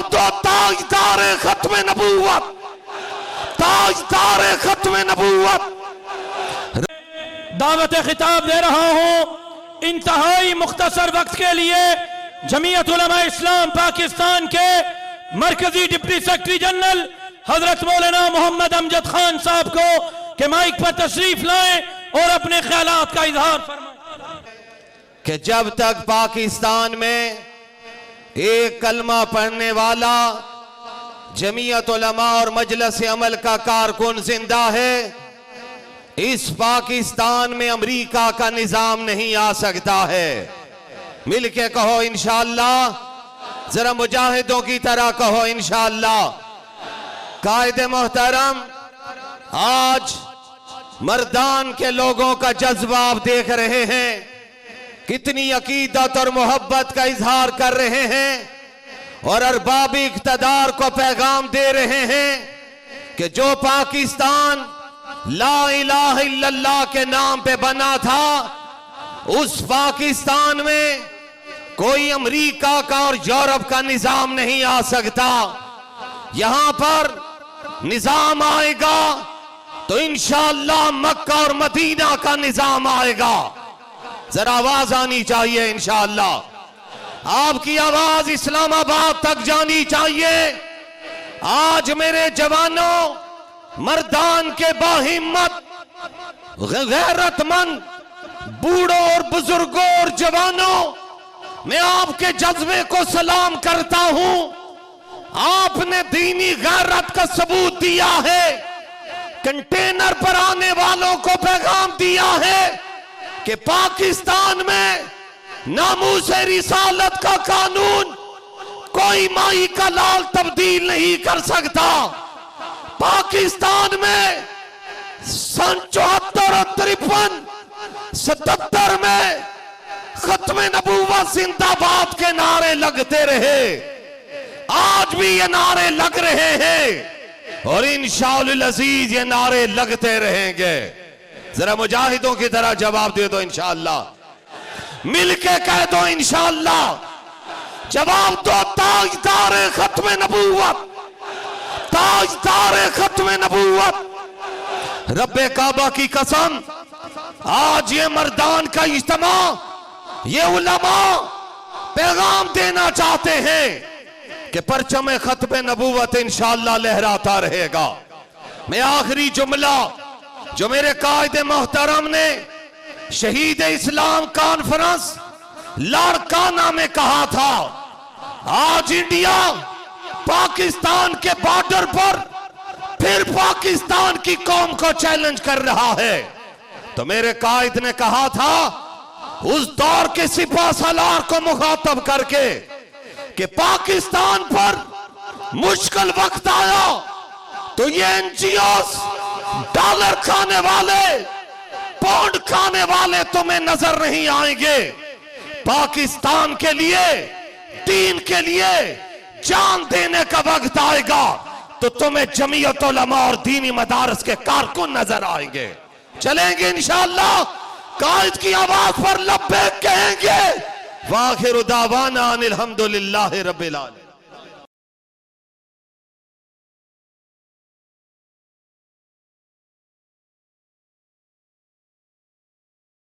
जवाब दो ताजदार खत्म नबूवत, ताजदार खत्म नबूवत। दावत खिताब दे रहा हूं इंतहाई मुख्तसर वक्त के लिए जमीयत उलमा इस्लाम पाकिस्तान के मरकजी डिप्टी सेक्रेटरी जनरल हजरत मौलाना मोहम्मद अमजद खान साहब को कि माइक पर तशरीफ लाएं और अपने ख्यालात का इजहार फरमाएं। कि जब तक पाकिस्तान में एक कलमा पढ़ने वाला जमीयत उलमा और मजलिस अमल का कारकुन जिंदा है, इस पाकिस्तान में अमेरिका का निजाम नहीं आ सकता है। मिलके कहो इंशाअल्लाह, जरा मुजाहिदों की तरह कहो इंशाअल्लाह। कायदे मोहतरम, आज मर्दान के लोगों का जज्बा आप देख रहे हैं, कितनी अकीदत और मोहब्बत का इजहार कर रहे हैं और अरबाब इक़्तिदार को पैगाम दे रहे हैं कि जो पाकिस्तान ला इलाहा इल्लल्लाह के नाम पे बना था, उस पाकिस्तान में कोई अमेरिका का और यूरोप का निजाम नहीं आ सकता। यहां पर निजाम आएगा तो इंशाअल्लाह मक्का और मदीना का निजाम आएगा। जरा आवाज आनी चाहिए इंशाअल्लाह, आपकी आवाज इस्लामाबाद तक जानी चाहिए। आज मेरे जवानों, मर्दान के बाहिम्मत, गैरतमंद बूढ़ों और बुजुर्गों और जवानों, मैं आपके जज्बे को सलाम करता हूं। आपने दीनी गैरत का सबूत दिया है, कंटेनर पर आने वालों को पैगाम दिया है कि पाकिस्तान में नामूस रिसालत का कानून कोई माई का लाल तब्दील नहीं कर सकता। पाकिस्तान में सन 74 और 53, 77 में खत्म नबूवत जिंदाबाद के नारे लगते रहे, आज भी ये नारे लग रहे हैं और इंशाअल्लाह अज़ीज ये नारे लगते रहेंगे। जरा मुजाहिदों की तरह जवाब दे दो इंशाअल्लाह, मिलके कह दो इंशाअल्लाह। जवाब दो ताजदार खत्म नबूवत, ताजदार खत्म नबूवत। रब्बे काबा की कसम, आज ये मर्दान का इज्तिमा, ये उलमा पैगाम देना चाहते हैं कि परचम खत्म नबूवत इंशाअल्लाह लहराता रहेगा। मैं आखिरी जुमला जो मेरे कायदे मोहतरम ने शहीद इस्लाम कॉन्फ्रेंस लाड़काना में कहा था, आज इंडिया पाकिस्तान के बॉर्डर पर फिर पाकिस्तान की कौम को चैलेंज कर रहा है। तो मेरे कायद ने कहा था उस दौर के सिपा सालार को मुखातब करके कि पाकिस्तान पर मुश्किल वक्त आया तो ये एनजीओस, डॉलर खाने वाले, पौंड खाने वाले तुम्हें नजर नहीं आएंगे। पाकिस्तान के लिए, दीन के लिए जान देने का वक्त आएगा तो तुम्हें जमीयत उलमा और दीनी मदारस के कारकुन नजर आएंगे। चलेंगे इंशाअल्लाह, कायद की आवाज पर लब्बैक कहेंगे। वाखिर दावाना अनिल हम्दुलिल्लाहि रब्बिल आलमीन।